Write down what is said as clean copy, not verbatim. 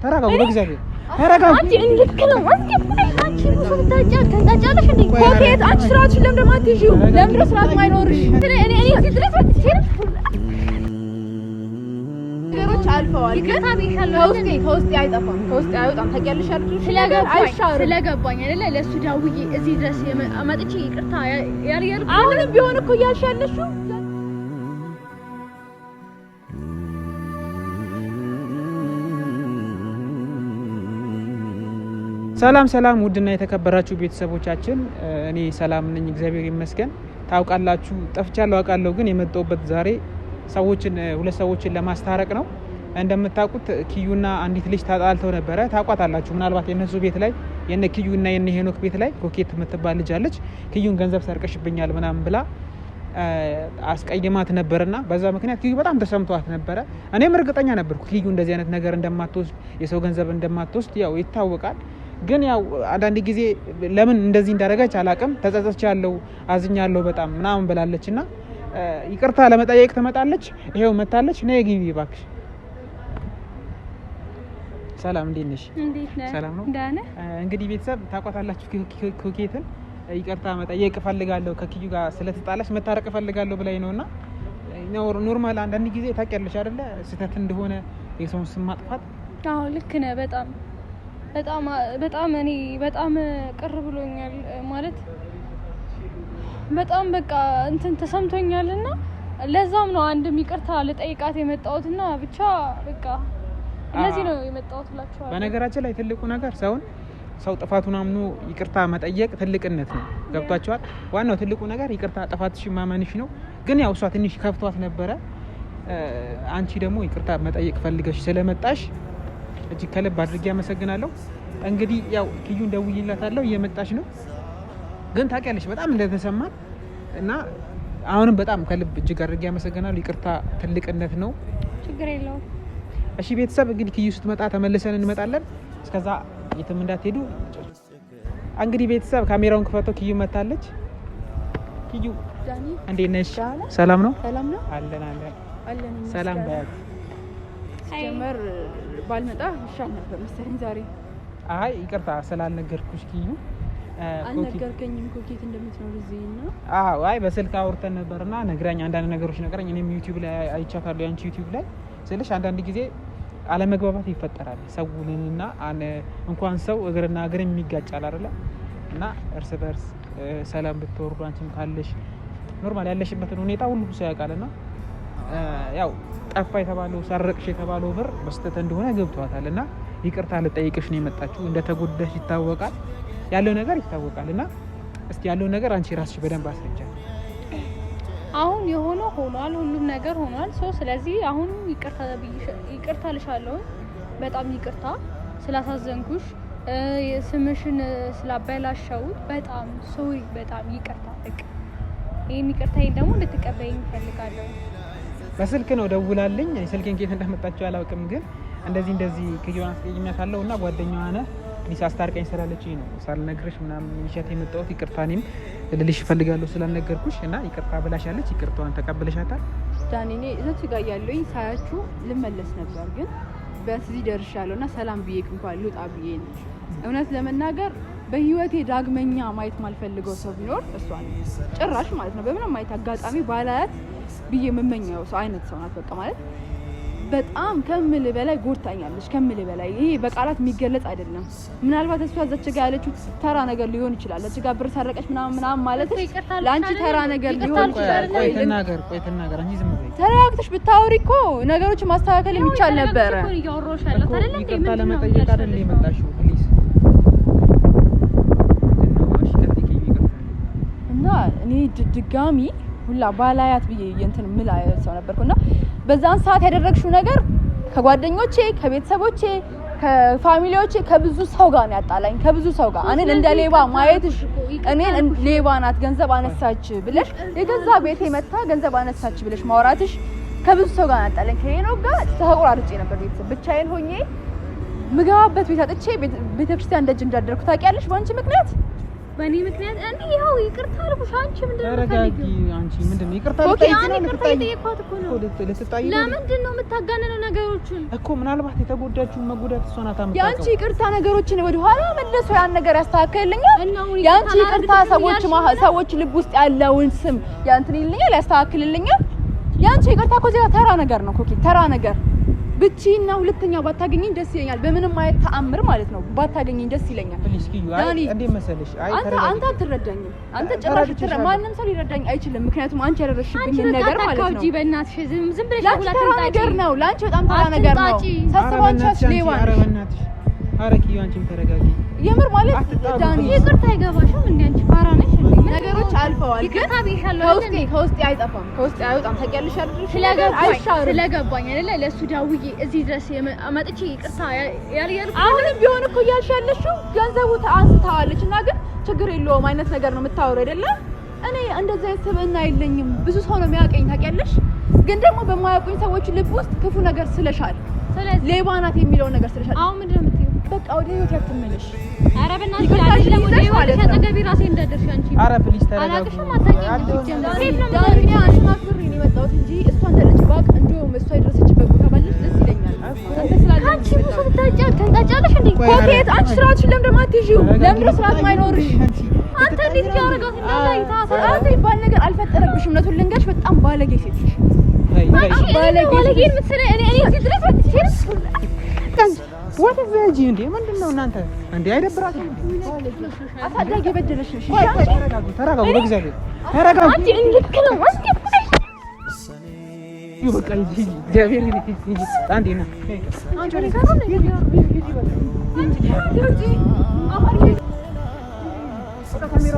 ተረጋጉ በእግዚአብሔር ተረጋጉ። አንቺ እንድትከለው አንቺ ብዙ ታጫለሽ እንዴ? ኮኬት አንቺ ስራችን ለምን ማትይው? ለምን ስራት ማይኖርሽ? እኔ እዚህ ድረስ ነገሮች አልፈዋል። ግን ከውስጤ አይጠፋም፣ ከውስጤ አይወጣም። ታውቂያለሽ አይደል? ስለገባኝ አይደለ? ለሱ ዳውዬ እዚህ ድረስ አመጥቼ ይቅርታ ያርያር አሁንም ቢሆን እኮ እያልሽ ያለሽው ሰላም ውድና የተከበራችሁ ቤተሰቦቻችን እኔ ሰላም ነኝ እግዚአብሔር ይመስገን። ታውቃላችሁ ጠፍቻለሁ አውቃለሁ፣ ግን የመጣሁበት ዛሬ ሁለት ሰዎችን ለማስታረቅ ነው። እንደምታውቁት ኪዩና አንዲት ልጅ ተጣልተው ነበረ። ታውቋታላችሁ ምናልባት የነሱ ቤት ላይ የነ ኪዩና የነ ሄኖክ ቤት ላይ ኮኬት የምትባል ልጅ አለች። ኪዩን ገንዘብ ሰርቀሽብኛል ምናምን ብላ አስቀይማት ነበርና በዛ ምክንያት ኪዩ በጣም ተሰምቷት ነበረ። እኔም እርግጠኛ ነበርኩ ኪዩ እንደዚህ አይነት ነገር እንደማትወስድ የሰው ገንዘብ እንደማትወስድ ያው ይታወቃል። ግን ያው አንዳንድ ጊዜ ለምን እንደዚህ እንዳደረገች አላቅም። ተጸጸቻለሁ፣ አዝኛለሁ በጣም ምናምን ብላለችና ይቅርታ ለመጠየቅ ትመጣለች። ይሄው መታለች። ነይ ግቢ እባክሽ። ሰላም እንዴት ነሽ? ሰላም ነው። እንግዲህ ቤተሰብ ታውቋታላችሁ ኮኬትን ይቅርታ መጠየቅ እፈልጋለሁ ከኪዩ ጋር ስለተጣላች መታረቅ እፈልጋለሁ ብላኝ ነውና ኖርማል አንዳንድ ጊዜ ታውቂያለሽ አይደለ ስህተት እንደሆነ የሰውን ስም ማጥፋት። አዎ ልክ ነህ። በጣም እኔ በጣም ቅር ብሎኛል ማለት በጣም በቃ እንትን ተሰምቶኛልና ለዛም ነው አንድም ይቅርታ ልጠይቃት የመጣሁትና ብቻ በቃ ለዚህ ነው የመጣሁት እላችኋለሁ። በነገራችን ላይ ትልቁ ነገር ሰው ጥፋቱን አምኖ ይቅርታ መጠየቅ ትልቅነት ነው። ገብቷችኋል? ዋናው ትልቁ ነገር ይቅርታ ጥፋትሽን ማመንሽ ነው። ግን ያው እሷ ትንሽ ከፍቷት ነበረ። አንቺ ደግሞ ይቅርታ መጠየቅ ፈልገሽ ስለመጣሽ እጅግ ከልብ አድርጌ አመሰግናለሁ። እንግዲህ ያው ኪዩን ደውዬላታለሁ እየመጣች ነው። ግን ታውቂያለሽ በጣም እንደተሰማት እና አሁንም በጣም ከልብ እጅግ አድርጌ አመሰግናለሁ። ይቅርታ ትልቅነት ነው። ችግር የለውም። እሺ ቤተሰብ እንግዲህ ኪዩ ስትመጣ ተመልሰን እንመጣለን። እስከዛ የትም እንዳትሄዱ። እንግዲህ ቤተሰብ ካሜራውን ክፈተው። ኪዩ መታለች። ኪዩ እንዴት ነሽ? ሰላም ነው? አለን ሰላም ባያት ጀመር ባልመጣ ይሻል ነበር መሰለኝ ዛሬ። አይ ይቅርታ ስላልነገርኩሽ ኪዩ። አልነገርከኝም ኮኬት እንደምትኖር እዚህ እና አይ በስልክ አውርተን ነበርና ነግራኝ አንዳንድ ነገሮች ነገረኝ። እኔም ዩቲዩብ ላይ አይቻታለሁ ያንቺ ዩቲዩብ ላይ ስልሽ አንዳንድ ጊዜ አለመግባባት ይፈጠራል። ሰውንና እንኳን ሰው እግርና እግር የሚጋጫል አይደለ? እና እርስ በርስ ሰላም ብትወርዱ አንቺም ካለሽ ኖርማል ያለሽበትን ሁኔታ ሁሉም ሰው ያውቃልና ያው ጠፋ የተባለው ሰረቅሽ የተባለው ብር በስተት እንደሆነ ገብቷታልና ይቅርታ ልጠይቅሽ ነው የመጣችው። እንደተጎዳሽ ይታወቃል፣ ያለው ነገር ይታወቃልና እስቲ ያለው ነገር አንቺ ራስሽ በደንብ አስረጃ። አሁን የሆነው ሆኗል፣ ሁሉም ነገር ሆኗል። ስለዚህ አሁን ይቅርታ ልሻለሁ። በጣም ይቅርታ ስላሳዘንኩሽ፣ ስምሽን ስላበላሸሁት በጣም ሶሪ፣ በጣም ይቅርታ። ይሄን ይቅርታዬን ደግሞ እንድትቀበይኝ እፈልጋለሁ። በስልክ ነው ደውላልኝ። ስልኬን ከየት እንዳመጣችው አላውቅም፣ ግን እንደዚህ ኪዩን አስቀይሜያታለሁ እና ጓደኛዋ ነህ ሊሳ አስታርቀኝ ስላለችኝ ነው ሳልነግርሽ ምናምን ይሻት የመጣሁት። ይቅርታ እኔም ልልሽ እፈልጋለሁ ስላልነገርኩሽ እና ይቅርታ ብላሻለች። ይቅርታዋን ተቀብለሻታል? ዳኒ እኔ እዛች ጋር ያለኝ ሳያችሁ ልመለስ ነበር፣ ግን በዚህ ደርሻለሁና ሰላም ብዬ እንኳን ልውጣ ብዬ ነው። እውነት ለመናገር በህይወቴ ዳግመኛ ማየት ማልፈልገው ሰው ቢኖር እሷ ነው። ጭራሽ ማለት ነው በምንም ማየት አጋጣሚ ባላያት ብዬ የምመኘው ሰው አይነት ሰው ናት። በቃ ማለት በጣም ከምል በላይ ጎድታኛለች። ከምል በላይ ይሄ በቃላት የሚገለጽ አይደለም። ምናልባት እሷ እዛች ጋር ያለችው ተራ ነገር ሊሆን ይችላል። እዛች ጋር ብር ሰረቀች ምናምን ማለት ለአንቺ ተራ ነገር ሊሆን ይችላል። ቆይ ትናገር አንቺ ዝም በይ። ተረጋግተሽ ብታወሪ እኮ ነገሮችን ማስተካከል የሚቻል ነበረ። ይቅርታ ለመጠየቅ አይደል የመጣሽው? ፕሊዝ እና እኔ ድጋሚ ሁላ ባላያት ብዬ እንትን ምን ሰው ነበርኩና በዛን ሰዓት ያደረግሽው ነገር ከጓደኞቼ፣ ከቤተሰቦቼ፣ ከፋሚሊዎቼ ከብዙ ሰው ጋር ነው ያጣላኝ። ከብዙ ሰው ጋር እኔን እንደ ሌባ ማየትሽ፣ እኔን ሌባ ናት ገንዘብ አነሳች ብለሽ የገዛ ቤቴ መታ ገንዘብ አነሳች ብለሽ ማውራትሽ ከብዙ ሰው ጋር ያጣላኝ። ከሄኖክ ጋር ተቆራርጬ ነበር ቤተሰብ ብቻዬን ሆኜ ምጋበት ቤት አጥቼ ቤተክርስቲያን ደጅ እንዳደረኩ ታውቂያለሽ። ባንቺ ምክንያት በእኔ ምክንያት እኔ ይኸው ይቅርታ አልኩሽ። አንቺ ምንድን ነው ተረጋጊ። አንቺ ምንድን ነው ይቅርታ ልጠይቅኳት እኮ ነው። ልትጣይ ለምንድን ነው የምታጋነነው ነገሮችን እኮ? ምናልባት የተጎዳችውን መጎዳት እሷ ናት አምጣው። ያንቺ ይቅርታ ነገሮችን ወደ ኋላ መልሶ ያን ነገር ያስተካክልልኛል። ያንቺ ይቅርታ ሰዎች ልብ ውስጥ ያለውን ስም ያንተን ይልኛል፣ ያስተካክልልኛል። ያንቺ ይቅርታ እኮ እዚህ ተራ ነገር ነው ኮኪ፣ ተራ ነገር ብቻና ሁለተኛ ባታገኘኝ ደስ ይለኛል። በምንም አይነት ተአምር ማለት ነው ባታገኘኝ ደስ ይለኛል። እንዴ መሰለሽ? አንተ አትረዳኝም። አንተ ጭራሽ ማንም ሰው ሊረዳኝ አይችልም። ምክንያቱም አንቺ ያደረሽብኝ ነገር ማለት ነው። አንቺ በእናትሽ ዝም ብለሽ ሁላችን ነገር ነው። ላንቺ በጣም ተራ ነገር ነው። ሳስባንቻስ ሌባ ነሽ። አረቂ አንቺም ተረጋጊ። የምር ማለት ዳኒ ይቅርታ አይገባሽም እንዴ? አንቺ ፋራ ነሽ እንዴ? ነገሮች አልፈዋል፣ ግን ከውስጤ አይጠፋም፣ ከውስጤ አይወጣም። ታውቂያለሽ አይደል? ስለገባኝ አይደለ? ለሱ ደውዬ እዚህ ድረስ መጥቼ ይቅርታ ያልያልኩ አሁንም ቢሆን እኮ እያልሽ ያለሽው ገንዘቡ አንስተዋለች እና ግን ችግር የለውም አይነት ነገር ነው የምታወሪው አይደለ? እኔ እንደዛ ስብዕና የለኝም። ብዙ ሰው ነው የሚያውቀኝ ታውቂያለሽ? ግን ደግሞ በማያውቁኝ ሰዎች ልብ ውስጥ ክፉ ነገር ስለሻል፣ ሌባ ናት የሚለውን ነገር ስለሻል። አሁን ምንድን ነው የምትይው? በቃ ወደ ህይወት ያትመለሽ። ኧረ በእናትሽ አይደለም ወደ ህይወት ተጠገቢ ራሴ እንዳደርሽ አንቺ። ኧረ ፕሊዝ ተረጋጊ። አላቅሽም አታውቂኝም። ዳኒ አሽማግሬ ነው የመጣሁት እንጂ እሷ እንደልጅ ባቅ እንደውም እሷ የደረሰችበት ቦታ ባለሽ ደስ ይለኛል። አንተ ስላለ አንቺ ብዙ ትንጣጫለሽ እንዴ? ኮኬት አንቺ ስራዎችን ለምን ደግሞ አትይዢው? ለምን ነው ስርዓት ማይኖርሽ? አንተ እንዴት ያደርጋት እንዳላይታ አንተ ይባል ነገር አልፈጠረብሽም። እውነቱን ልንገርሽ በጣም ባለጌ ሴት ነሽ። ባለጌ የምትሰሪ እኔ እዚህ ድረስ ወደዚህ እንዴ ምንድን ነው እናንተ እንዴ? አይደብራችሁም? አሳዳጊ በደለሽ ነሽ። ተረጋጉ፣ በእግዚአብሔር ተረጋጉ። አንቺ እንልክ ነው አንቺ በቃ እግዚአብሔር ይሄ አንዴ ነው አንቺ ካሜራ